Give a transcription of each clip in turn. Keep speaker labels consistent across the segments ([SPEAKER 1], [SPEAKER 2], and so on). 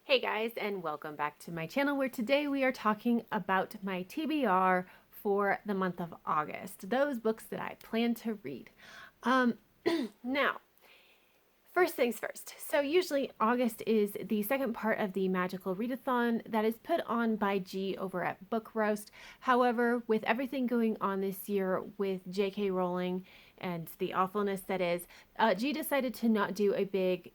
[SPEAKER 1] Hey guys, and welcome back to my channel where today we are talking about my TBR for the month of August, those books that I plan to read. Now, first things first. So usually August is the second part of the magical readathon that is put on by G over at Book Roast. However, with everything going on this year with J.K. Rowling and the awfulness that is, G decided to not do a big...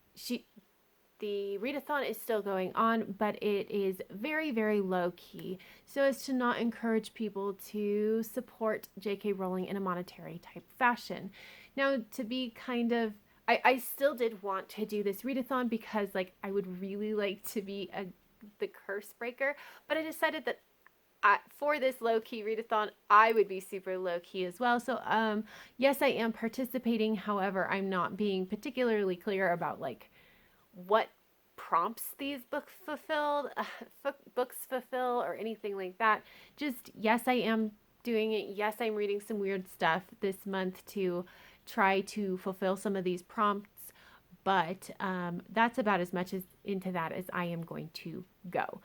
[SPEAKER 1] The readathon is still going on, but it is very, very low key, so as to not encourage people to support J.K. Rowling in a monetary type fashion. Now, to be kind of, I still did want to do this readathon because, like, I would really like to be the curse breaker, but I decided that for this low key readathon, I would be super low key as well. So, yes, I am participating. However, I'm not being particularly clear about like what prompts these books fulfill or anything like that. Just yes, I am doing it. Yes, I'm reading some weird stuff this month to try to fulfill some of these prompts, but that's about as much as into that as I am going to go.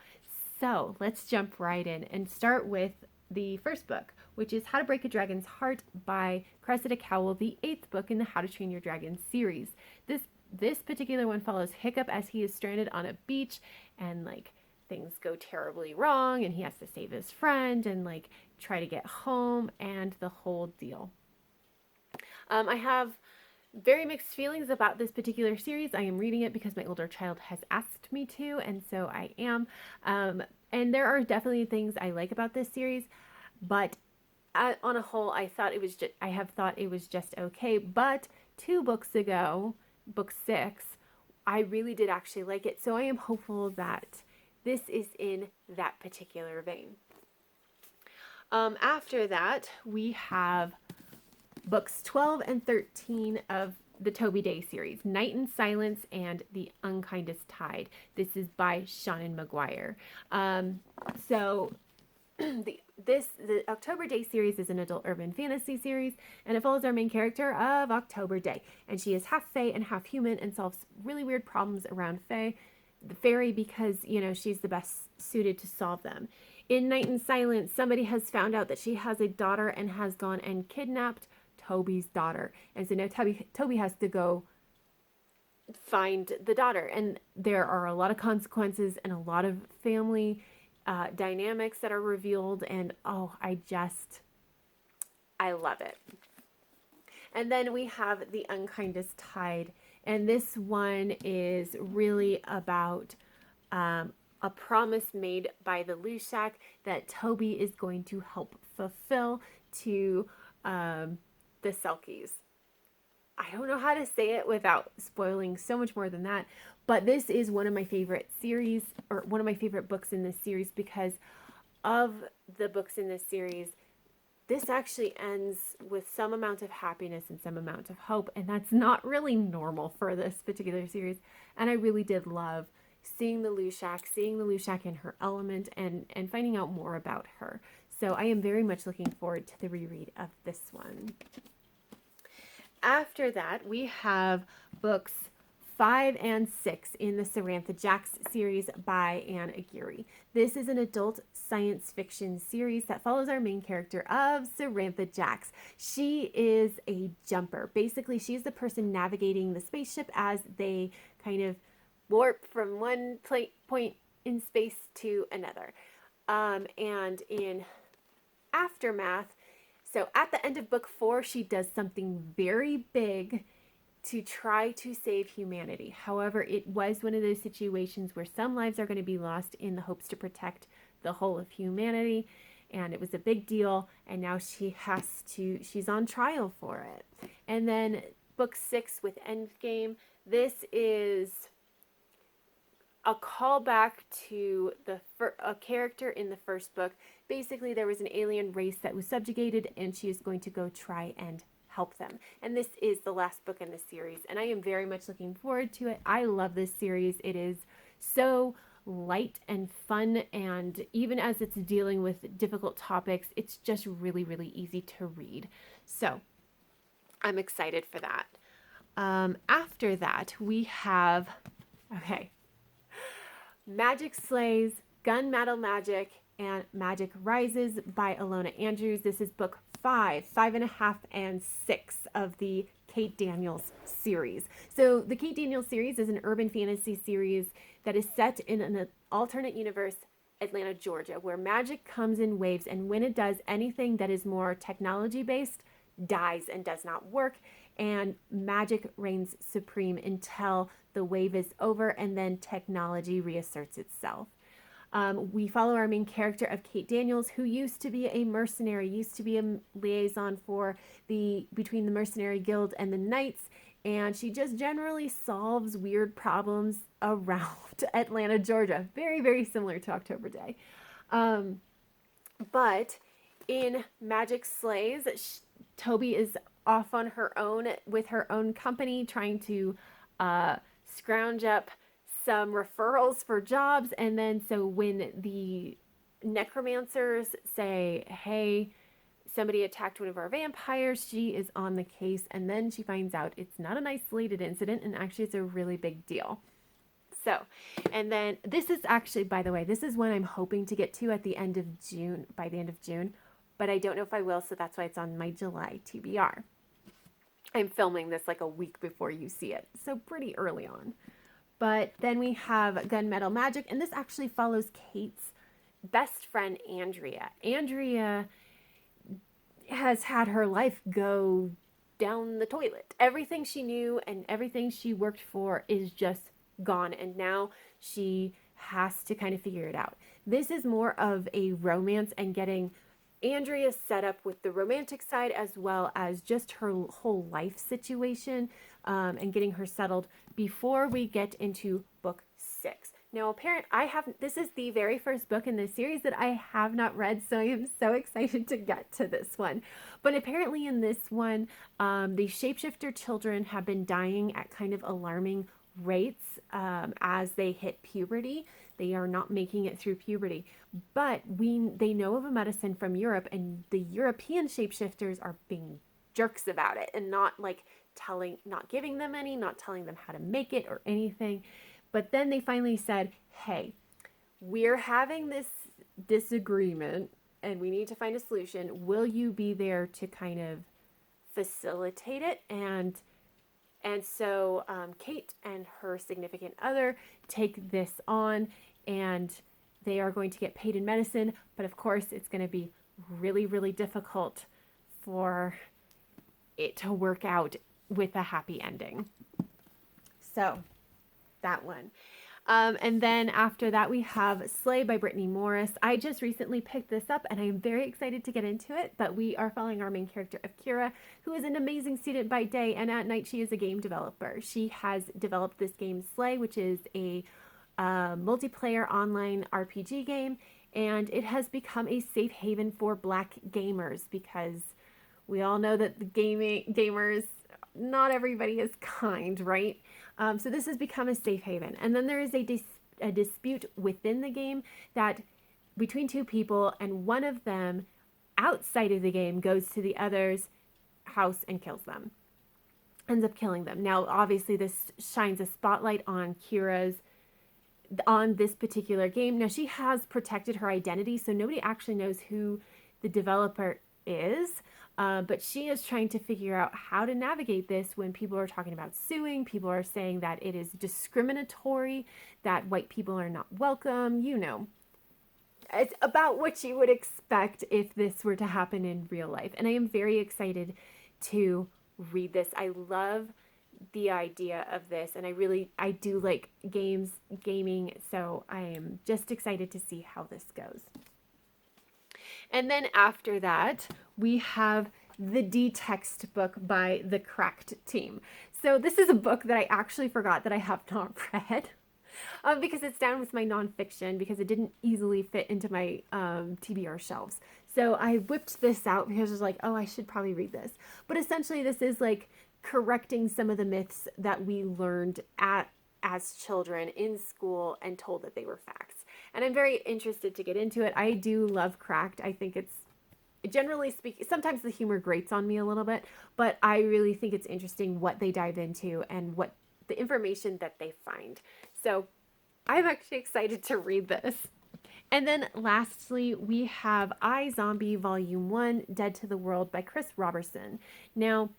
[SPEAKER 1] So let's jump right in and start with the first book, which is How to Break a Dragon's Heart by Cressida Cowell, the 8th book in the How to Train Your Dragon series. This particular one follows Hiccup as he is stranded on a beach and like things go terribly wrong and he has to save his friend and like try to get home and the whole deal. I have very mixed feelings about this particular series. I am reading it because my older child has asked me to, and so I am. And there are definitely things I like about this series, but on a whole, I have thought it was just okay. But 2 books ago, book 6, I really did actually like it. So I am hopeful that this is in that particular vein. After that, we have books 12 and 13 of the Toby Day series, Night in Silence and The Unkindest Tide. This is by Seanan McGuire. The October Day series is an adult urban fantasy series, and it follows our main character of October Day. And she is half fae and half human and solves really weird problems around the fairy because, you know, she's the best suited to solve them. In Night in Silence, somebody has found out that she has a daughter and has gone and kidnapped Toby's daughter. And so now Toby has to go find the daughter. And there are a lot of consequences and a lot of family dynamics that are revealed, and I love it. And then we have The Unkindest Tide, and this one is really about a promise made by the Lushak that Toby is going to help fulfill to the Selkies. I don't know how to say it without spoiling so much more than that, but this is one of my favorite series, or one of my favorite books in this series, because of the books in this series. This actually ends with some amount of happiness and some amount of hope, and that's not really normal for this particular series. And I really did love seeing the Lushak in her element, and finding out more about her. So I am very much looking forward to the reread of this one. After that, we have books 5 and 6 in the Sarantha Jax series by Ann Aguirre. This is an adult science fiction series that follows our main character of Sarantha Jax. She is a jumper. Basically, she's the person navigating the spaceship as they kind of warp from one point in space to another. And in Aftermath, so at the end of book 4, she does something very big to try to save humanity. However, it was one of those situations where some lives are going to be lost in the hopes to protect the whole of humanity. And it was a big deal. And now she's on trial for it. And then book 6 with Endgame. This is a callback to a character in the first book. Basically, there was an alien race that was subjugated, and she is going to go try and help them. And this is the last book in the series, and I am very much looking forward to it. I love this series. It is so light and fun, and even as it's dealing with difficult topics, it's just really, really easy to read. So I'm excited for that. After that, we have, okay, Magic Slays, Gunmetal Magic, and Magic Rises by Ilona Andrews. This is book 5, 5.5, and 6 of the Kate Daniels series. So the Kate Daniels series is an urban fantasy series that is set in an alternate universe, Atlanta, Georgia, where magic comes in waves, and when it does, anything that is more technology based dies and does not work, and magic reigns supreme until the wave is over and then technology reasserts itself. We follow our main character of Kate Daniels, who used to be a mercenary, used to be a liaison for between the mercenary guild and the knights, and she just generally solves weird problems around Atlanta, Georgia. Very, very similar to October Day. But in Magic Slays, Toby is off on her own with her own company, trying to scrounge up some referrals for jobs. And then so when the necromancers say, hey, somebody attacked one of our vampires, she is on the case, and then she finds out it's not an isolated incident, and actually it's a really big deal. So, and then this is actually, by the way, this is one I'm hoping to get to at the end of June, by the end of June, but I don't know if I will, so that's why it's on my July TBR. I'm filming this like a week before you see it, so pretty early on. But then we have Gunmetal Magic, and this actually follows Kate's best friend, Andrea. Andrea has had her life go down the toilet. Everything she knew and everything she worked for is just gone, and now she has to kind of figure it out. This is more of a romance and getting Andrea set up with the romantic side as well as just her whole life situation, and getting her settled before we get into book 6. Now, this is the very first book in this series that I have not read, so I am so excited to get to this one. But apparently in this one, the shapeshifter children have been dying at kind of alarming rates as they hit puberty. They are not making it through puberty. But they know of a medicine from Europe, and the European shapeshifters are being jerks about it and not giving them any, not telling them how to make it or anything. But then they finally said, hey, we're having this disagreement and we need to find a solution. Will you be there to kind of facilitate it? And so Kate and her significant other take this on, and they are going to get paid in medicine. But of course, it's going to be really, really difficult for it to work out with a happy ending. So that one. And then after that, we have Slay by Brittney Morris. I just recently picked this up and I am very excited to get into it, but we are following our main character of Kira, who is an amazing student by day, and at night she is a game developer. She has developed this game Slay, which is a multiplayer online RPG game, and it has become a safe haven for Black gamers because we all know that the gamers, not everybody is kind, right? So this has become a safe haven. And then there is a dispute within the game that between two people, and one of them outside of the game goes to the other's house and kills them, ends up killing them. Now, obviously this shines a spotlight on this particular game. Now, she has protected her identity, so nobody actually knows who the developer is. But she is trying to figure out how to navigate this when people are talking about suing. People are saying that it is discriminatory, that white people are not welcome. You know, it's about what you would expect if this were to happen in real life. And I am very excited to read this. I love the idea of this, and I do like gaming, so I am just excited to see how this goes. And then after that, we have the D textbook by the Cracked team. So this is a book that I actually forgot that I have not read because it's down with my nonfiction because it didn't easily fit into my TBR shelves. So I whipped this out because I was like, oh, I should probably read this. But essentially this is like correcting some of the myths that we learned as children in school and told that they were facts. And I'm very interested to get into it. I do love Cracked. I think it's, generally speaking, sometimes the humor grates on me a little bit, but I really think it's interesting what they dive into and what the information that they find. So I'm actually excited to read this. And then lastly, we have iZombie Volume 1, Dead to the World by Chris Roberson. Now,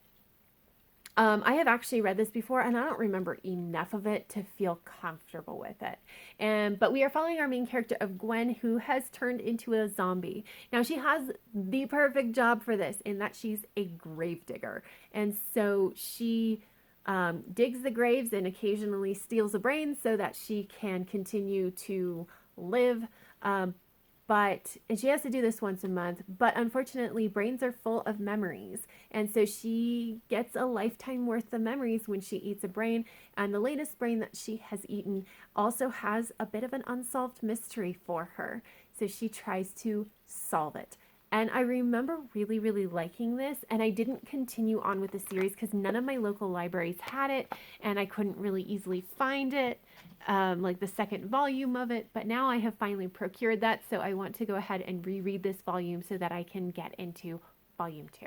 [SPEAKER 1] I have actually read this before, and I don't remember enough of it to feel comfortable with it. But we are following our main character of Gwen, who has turned into a zombie. Now, she has the perfect job for this in that she's a gravedigger. And so she digs the graves and occasionally steals a brain so that she can continue to live. And she has to do this once a month, but unfortunately brains are full of memories, and so she gets a lifetime worth of memories when she eats a brain, and the latest brain that she has eaten also has a bit of an unsolved mystery for her, so she tries to solve it. And I remember really, really liking this, and I didn't continue on with the series because none of my local libraries had it, and I couldn't really easily find it, like the second volume of it. But now I have finally procured that, so I want to go ahead and reread this volume so that I can get into volume 2.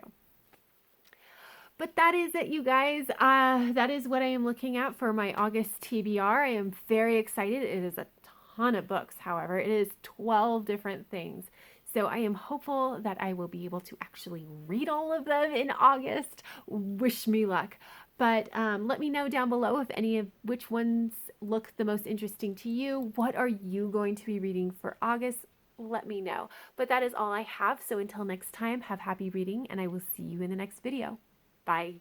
[SPEAKER 1] But that is it, you guys. That is what I am looking at for my August TBR. I am very excited. It is a ton of books, however. It is 12 different things. So I am hopeful that I will be able to actually read all of them in August. Wish me luck. But let me know down below if any of which ones look the most interesting to you. What are you going to be reading for August? Let me know. But that is all I have. So until next time, have happy reading, and I will see you in the next video. Bye.